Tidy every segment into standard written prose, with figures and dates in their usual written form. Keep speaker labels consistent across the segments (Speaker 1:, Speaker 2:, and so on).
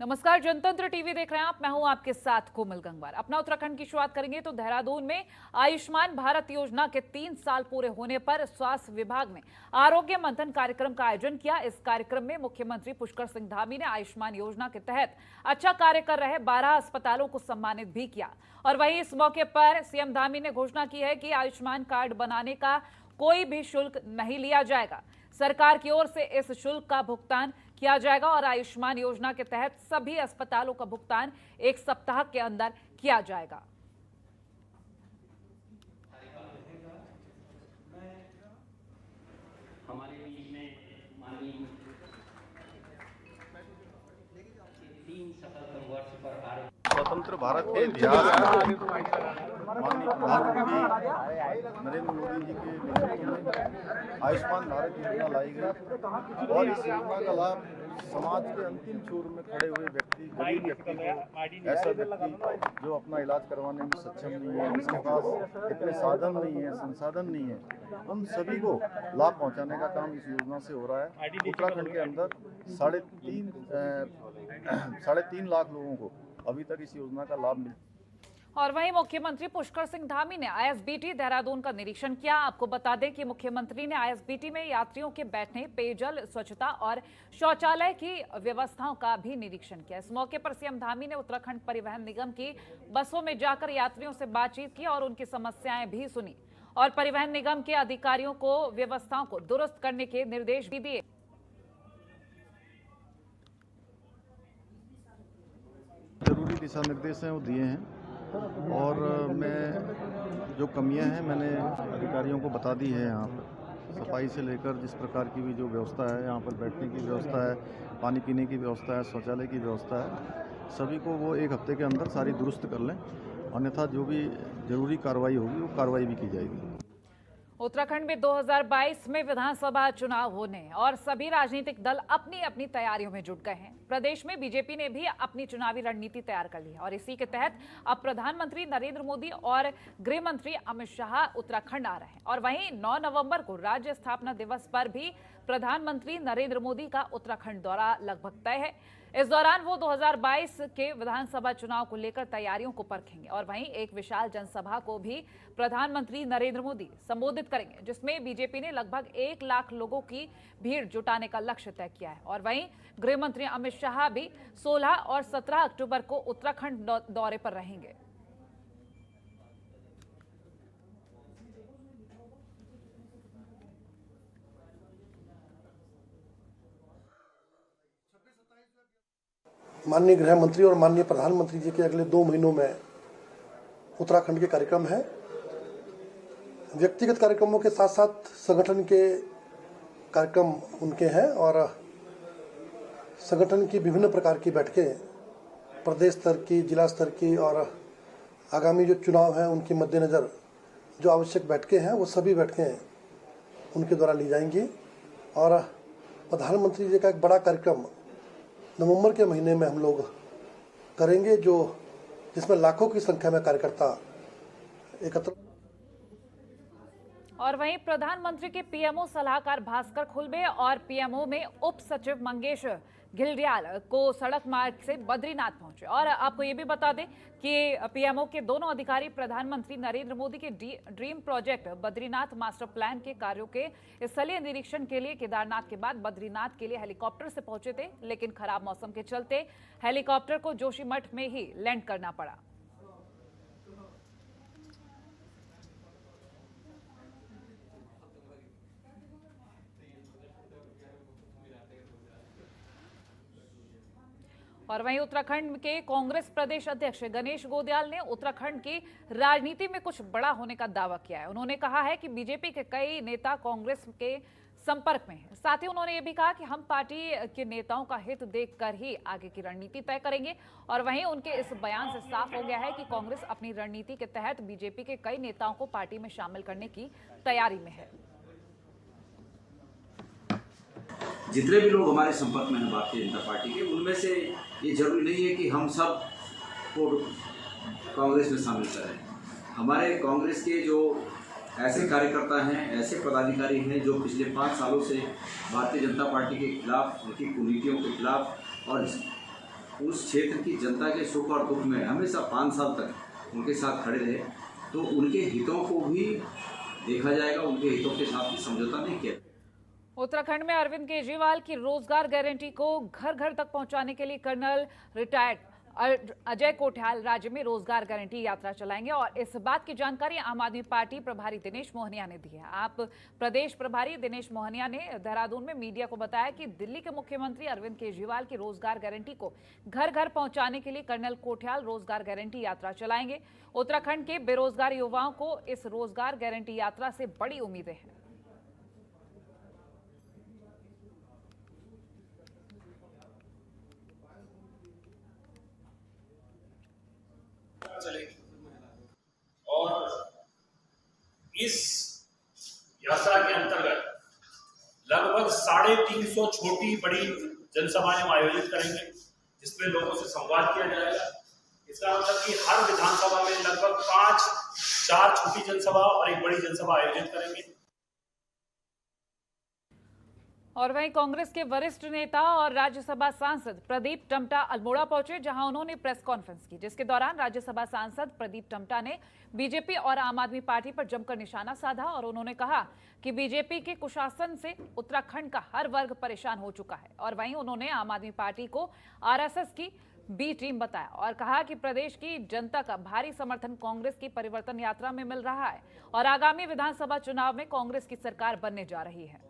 Speaker 1: नमस्कार, जनतंत्र टीवी देख रहे हैं आप। मैं हूं आपके साथ कोमल गंगवार। अपना उत्तराखंड की शुरुआत करेंगे तो देहरादून में आयुष्मान भारत योजना के 3 साल पूरे होने पर स्वास्थ्य विभाग ने आरोग्य मंथन कार्यक्रम का आयोजन किया। इस कार्यक्रम में मुख्यमंत्री पुष्कर सिंह धामी ने आयुष्मान योजना के तहत अच्छा कार्य कर रहे 12 अस्पतालों को सम्मानित भी किया। और वहीं इस मौके पर सीएम धामी ने घोषणा की है कि आयुष्मान कार्ड बनाने का कोई भी शुल्क नहीं लिया जाएगा। सरकार की ओर से इस शुल्क का भुगतान किया जाएगा और आयुष्मान योजना के तहत सभी अस्पतालों का भुगतान 1 सप्ताह के अंदर किया जाएगा।
Speaker 2: हमारे बीच में माननीय 3 सफलतम वर्ष पर
Speaker 3: स्वतंत्र भारत के इतिहास में माननीय प्रधानमंत्री नरेंद्र मोदी जी के नेतृत्व में आयुष्मान भारत योजना लाई गई और इस योजना का लाभ समाज के अंतिम छोर में खड़े हुए व्यक्ति, गरीब व्यक्ति को, ऐसा व्यक्ति जो अपना इलाज करवाने में सक्षम नहीं है, जिसके पास इतने साधन नहीं है, संसाधन नहीं है, उन सभी को लाभ पहुंचाने का काम इस योजना से हो रहा है। उत्तराखंड के अंदर 3.5 लाख लोगों को अभी तक इस योजना का लाभ मिल।
Speaker 1: और वहीं मुख्यमंत्री पुष्कर सिंह धामी ने आईएसबीटी देहरादून का निरीक्षण किया। आपको बता दें कि मुख्यमंत्री ने आईएसबीटी में यात्रियों के बैठने, पेयजल, स्वच्छता और शौचालय की व्यवस्थाओं का भी निरीक्षण किया। इस मौके पर सीएम धामी ने उत्तराखंड परिवहन निगम की बसों में जाकर यात्रियों से बातचीत की और उनकी समस्याएं भी सुनी और परिवहन निगम के अधिकारियों को व्यवस्थाओं को दुरुस्त करने के निर्देश भी दिए।
Speaker 3: जरूरी दिशा निर्देश हैं वो दिए हैं और मैं जो कमियां हैं मैंने अधिकारियों को बता दी है। यहाँ पर सफाई से लेकर जिस प्रकार की भी जो व्यवस्था है, यहाँ पर बैठने की व्यवस्था है, पानी पीने की व्यवस्था है, शौचालय की व्यवस्था है, सभी को वो 1 हफ्ते के अंदर सारी दुरुस्त कर लें, अन्यथा जो भी जरूरी कार्रवाई होगी वो कार्रवाई भी की जाएगी।
Speaker 1: उत्तराखंड में 2022 में विधानसभा चुनाव होने और सभी राजनीतिक दल अपनी अपनी तैयारियों में जुट गए हैं। प्रदेश में बीजेपी ने भी अपनी चुनावी रणनीति तैयार कर ली है और इसी के तहत अब प्रधानमंत्री नरेंद्र मोदी और गृह मंत्री अमित शाह उत्तराखंड आ रहे हैं। और वहीं 9 नवंबर को राज्य स्थापना दिवस पर भी प्रधानमंत्री नरेंद्र मोदी का उत्तराखंड दौरा लगभग तय है। इस दौरान वो 2022 के विधानसभा चुनाव को लेकर तैयारियों को परखेंगे और वहीं एक विशाल जनसभा को भी प्रधानमंत्री नरेंद्र मोदी संबोधित करेंगे, जिसमें बीजेपी ने लगभग 1 लाख लोगों की भीड़ जुटाने का लक्ष्य तय किया है। और वहीं गृह मंत्री अमित शाह भी 16 और 17 अक्टूबर को उत्तराखंड दौरे पर रहेंगे।
Speaker 4: माननीय गृह मंत्री और माननीय प्रधानमंत्री जी के अगले 2 महीनों में उत्तराखंड के कार्यक्रम हैं। व्यक्तिगत कार्यक्रमों के साथ साथ संगठन के कार्यक्रम उनके हैं और संगठन की विभिन्न प्रकार की बैठकें प्रदेश स्तर की, जिला स्तर की और आगामी जो चुनाव हैं उनके मद्देनज़र जो आवश्यक बैठकें हैं वो सभी बैठकें उनके द्वारा ली जाएंगी। और प्रधानमंत्री जी का एक बड़ा कार्यक्रम नवंबर के महीने में हम लोग करेंगे, जिसमें लाखों की संख्या में कार्यकर्ता एकत्र।
Speaker 1: और वहीं प्रधानमंत्री के पीएमओ सलाहकार भास्कर खुलबे और पीएमओ में उप सचिव मंगेश घिल्डियाल को सड़क मार्ग से बद्रीनाथ पहुंचे। और आपको ये भी बता दें कि पीएमओ के दोनों अधिकारी प्रधानमंत्री नरेंद्र मोदी के dream project Badrinath master plan के कार्यों के स्थलीय निरीक्षण के लिए केदारनाथ के बाद बद्रीनाथ के लिए हेलीकॉप्टर से पहुंचे थे, लेकिन खराब मौसम के चलते हेलीकॉप्टर को जोशीमठ में ही लैंड करना पड़ा। और वहीं उत्तराखंड के कांग्रेस प्रदेश अध्यक्ष गणेश गोंदियाल ने उत्तराखंड की राजनीति में कुछ बड़ा होने का दावा किया है। उन्होंने कहा है कि बीजेपी के कई नेता कांग्रेस के संपर्क में हैं। साथ ही उन्होंने ये भी कहा कि हम पार्टी के नेताओं का हित देखकर ही आगे की रणनीति तय करेंगे। और वहीं उनके इस बयान से साफ हो गया है कि कांग्रेस अपनी रणनीति के तहत बीजेपी के कई नेताओं को पार्टी में शामिल करने की तैयारी में है।
Speaker 5: जितने भी लोग हमारे संपर्क में हैं भारतीय जनता पार्टी के, उनमें से ये जरूरी नहीं है कि हम सब को कांग्रेस में शामिल करें। हमारे कांग्रेस के जो ऐसे कार्यकर्ता हैं, ऐसे पदाधिकारी हैं जो पिछले 5 सालों से भारतीय जनता पार्टी के खिलाफ, उनकी कुनीतियों के खिलाफ और उस क्षेत्र की जनता के सुख और दुख में हमेशा 5 साल तक उनके साथ खड़े रहे, तो उनके हितों को भी देखा जाएगा, उनके हितों के साथ भी समझौता नहीं किया।
Speaker 1: उत्तराखंड में अरविंद केजरीवाल की रोजगार गारंटी को घर घर तक पहुंचाने के लिए कर्नल रिटायर्ड अजय कोठाल राज्य में रोजगार गारंटी यात्रा चलाएंगे और इस बात की जानकारी आम आदमी पार्टी प्रभारी दिनेश मोहनिया ने दी है। आप प्रदेश प्रभारी दिनेश मोहनिया ने देहरादून में मीडिया को बताया कि दिल्ली के मुख्यमंत्री अरविंद केजरीवाल की रोजगार गारंटी को घर घर पहुंचाने के लिए कर्नल कोठाल रोजगार गारंटी यात्रा चलाएंगे। उत्तराखंड के बेरोजगार युवाओं को इस रोजगार गारंटी यात्रा से बड़ी उम्मीदें हैं।
Speaker 6: चलेगी और इस यात्रा के अंतर्गत लगभग 350 छोटी बड़ी जनसभाएं हम आयोजित करेंगे, जिसमें लोगों से संवाद किया जाएगा। इसका मतलब कि हर विधानसभा में लगभग 4 छोटी जनसभा और एक बड़ी जनसभा आयोजित करेंगे।
Speaker 1: और वहीं कांग्रेस के वरिष्ठ नेता और राज्यसभा सांसद प्रदीप टम्टा अल्मोड़ा पहुंचे, जहां उन्होंने प्रेस कॉन्फ्रेंस की, जिसके दौरान राज्यसभा सांसद प्रदीप टम्टा ने बीजेपी और आम आदमी पार्टी पर जमकर निशाना साधा और उन्होंने कहा कि बीजेपी के कुशासन से उत्तराखंड का हर वर्ग परेशान हो चुका है। और वहीं उन्होंने आम आदमी पार्टी को आरएसएस की बी टीम बताया और कहा कि प्रदेश की जनता का भारी समर्थन कांग्रेस की परिवर्तन यात्रा में मिल रहा है और आगामी विधानसभा चुनाव में कांग्रेस की सरकार बनने जा रही है।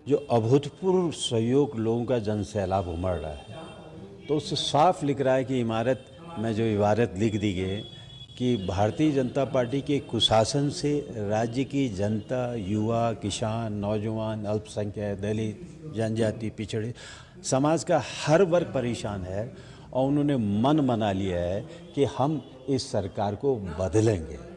Speaker 7: जो अभूतपूर्व सहयोग लोगों का जनसैलाब उमड़ रहा है, तो उससे साफ लिख रहा है कि इमारत में जो इबारत लिख दी गई कि भारतीय जनता पार्टी के कुशासन से राज्य की जनता, युवा, किसान, नौजवान, अल्पसंख्यक, दलित, जनजाति, पिछड़े समाज का हर वर्ग परेशान है और उन्होंने मन बना लिया है कि हम इस सरकार को बदलेंगे।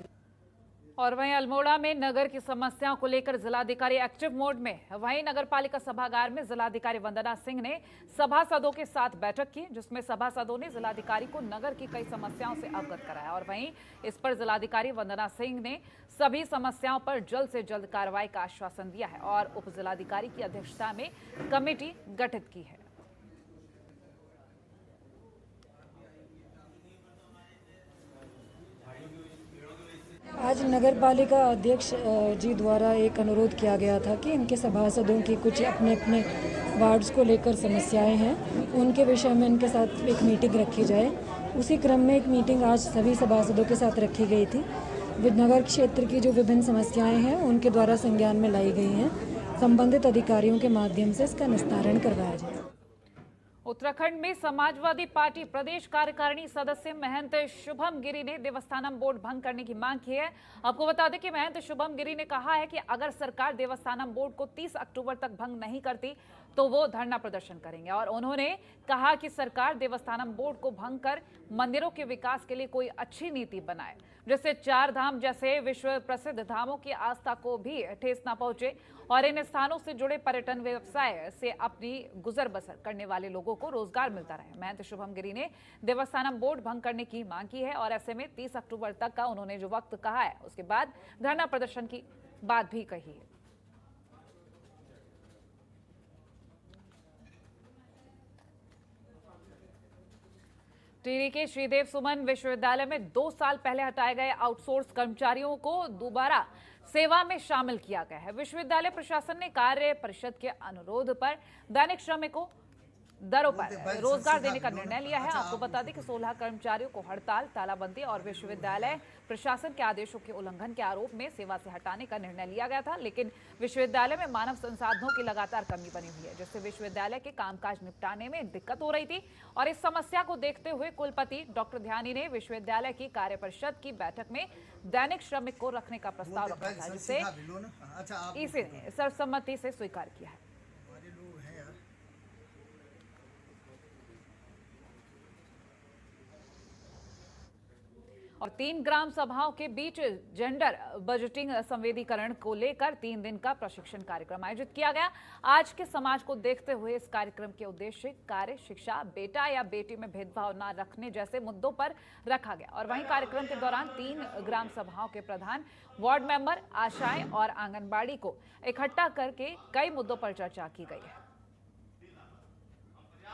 Speaker 1: और वहीं अल्मोड़ा में नगर की समस्याओं को लेकर जिलाधिकारी एक्टिव मोड में। वहीं नगरपालिका सभागार में जिलाधिकारी वंदना सिंह ने सभासदों के साथ बैठक की, जिसमें सभासदों ने जिलाधिकारी को नगर की कई समस्याओं से अवगत कराया और वहीं इस पर जिलाधिकारी वंदना सिंह ने सभी समस्याओं पर जल्द से जल्द कार्रवाई का आश्वासन दिया है और उप जिलाधिकारी की अध्यक्षता में कमेटी गठित की है।
Speaker 8: आज नगर पालिका अध्यक्ष जी द्वारा एक अनुरोध किया गया था कि इनके सभासदों की कुछ अपने अपने वार्ड्स को लेकर समस्याएं हैं, उनके विषय में इनके साथ एक मीटिंग रखी जाए। उसी क्रम में एक मीटिंग आज सभी सभासदों के साथ रखी गई थी। नगर क्षेत्र की जो विभिन्न समस्याएं हैं उनके द्वारा संज्ञान में लाई गई हैं, संबंधित अधिकारियों के माध्यम से इसका निस्तारण करवाया जाए।
Speaker 1: उत्तराखंड में समाजवादी पार्टी प्रदेश कार्यकारिणी सदस्य महंत शुभम गिरी ने देवस्थानम बोर्ड भंग करने की मांग की है। आपको बता दें कि महंत शुभम गिरी ने कहा है कि अगर सरकार देवस्थानम बोर्ड को 30 अक्टूबर तक भंग नहीं करती तो वो धरना प्रदर्शन करेंगे और उन्होंने कहा कि सरकार देवस्थानम बोर्ड को भंग कर मंदिरों के विकास के लिए कोई अच्छी नीति बनाए, जिससे 4 धाम जैसे विश्व प्रसिद्ध धामों की आस्था को भी ठेस न पहुंचे और इन स्थानों से जुड़े पर्यटन व्यवसाय से अपनी गुजर बसर करने वाले लोगों को रोजगार मिलता रहे। महंत शुभम गिरी ने देवस्थानम बोर्ड भंग करने की मांग की है और ऐसे में 30 अक्टूबर तक का उन्होंने जो वक्त कहा है उसके बाद धरना प्रदर्शन की बात भी कही है। टिहरी के श्रीदेव सुमन विश्वविद्यालय में 2 साल पहले हटाए गए आउटसोर्स कर्मचारियों को दोबारा सेवा में शामिल किया गया है। विश्वविद्यालय प्रशासन ने कार्य परिषद के अनुरोध पर दैनिक श्रमिकों दरों पर रोजगार देने का निर्णय लिया है। आपको बता दें कि 16 कर्मचारियों को हड़ताल, तालाबंदी और विश्वविद्यालय प्रशासन के आदेशों के उल्लंघन के आरोप में सेवा से हटाने का निर्णय लिया गया था, लेकिन विश्वविद्यालय में मानव संसाधनों की लगातार कमी बनी हुई है, जिससे विश्वविद्यालय के कामकाज निपटाने में दिक्कत हो रही थी और इस समस्या को देखते हुए कुलपति डॉक्टर ध्यानी ने विश्वविद्यालय की कार्य परिषद की बैठक में दैनिक श्रमिक को रखने का प्रस्ताव रखा था, जिसे इसे सर्वसम्मति से स्वीकार किया है। और 3 ग्राम सभाओं के बीच जेंडर बजटिंग संवेदीकरण को लेकर 3 दिन का प्रशिक्षण कार्यक्रम आयोजित किया गया। आज के समाज को देखते हुए इस कार्यक्रम के उद्देश्य कार्य, शिक्षा, बेटा या बेटी में भेदभाव न रखने जैसे मुद्दों पर रखा गया और वहीं कार्यक्रम के दौरान 3 ग्राम सभाओं के प्रधान, वार्ड मेंबर, आशाएं और आंगनबाड़ी को इकट्ठा करके कई मुद्दों पर चर्चा की गई है।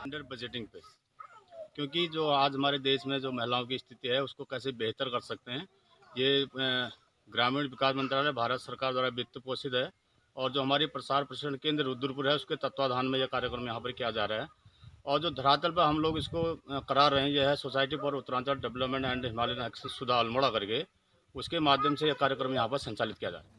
Speaker 9: अंडर बजटिंग पे, क्योंकि जो आज हमारे देश में जो महिलाओं की स्थिति है उसको कैसे बेहतर कर सकते हैं, ये ग्रामीण विकास मंत्रालय भारत सरकार द्वारा वित्त पोषित है और जो हमारी प्रसार प्रसारण केंद्र रुद्रपुर है उसके तत्वाधान में यह कार्यक्रम यहाँ पर किया जा रहा है। और जो धरातल पर हम लोग इसको करा रहे हैं यह है society for Uttaranchal development and Himalayan access सुधा अल्मोड़ा करके, उसके माध्यम से यह कार्यक्रम यहाँ पर संचालित किया जा रहा है।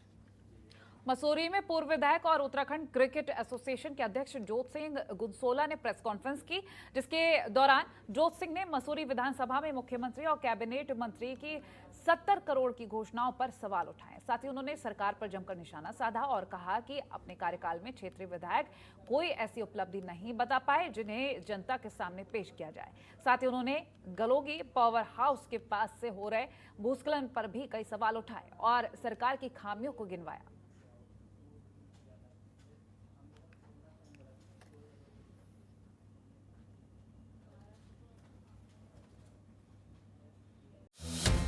Speaker 1: मसूरी में पूर्व विधायक और उत्तराखंड क्रिकेट एसोसिएशन के अध्यक्ष जोत सिंह गुनसोला ने प्रेस कॉन्फ्रेंस की, जिसके दौरान जोत सिंह ने मसूरी विधानसभा में मुख्यमंत्री और कैबिनेट मंत्री की 70 करोड़ की घोषणाओं पर सवाल उठाए। साथ ही उन्होंने सरकार पर जमकर निशाना साधा और कहा कि अपने कार्यकाल में क्षेत्रीय विधायक कोई ऐसी उपलब्धि नहीं बता पाए जिन्हें जनता के सामने पेश किया जाए। साथ ही उन्होंने गलोगी पावर हाउस के पास से हो रहे भूस्खलन पर भी कई सवाल उठाए और सरकार की खामियों को गिनवाया।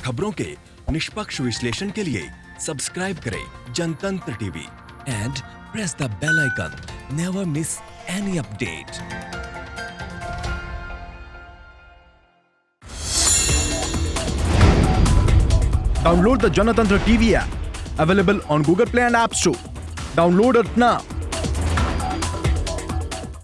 Speaker 10: खबरों के निष्पक्ष विश्लेषण के लिए सब्सक्राइब करें Janatantra TV and press the bell icon. Never miss any update.
Speaker 11: Download the Janatantra TV app, available on Google Play and App Store. Download it now.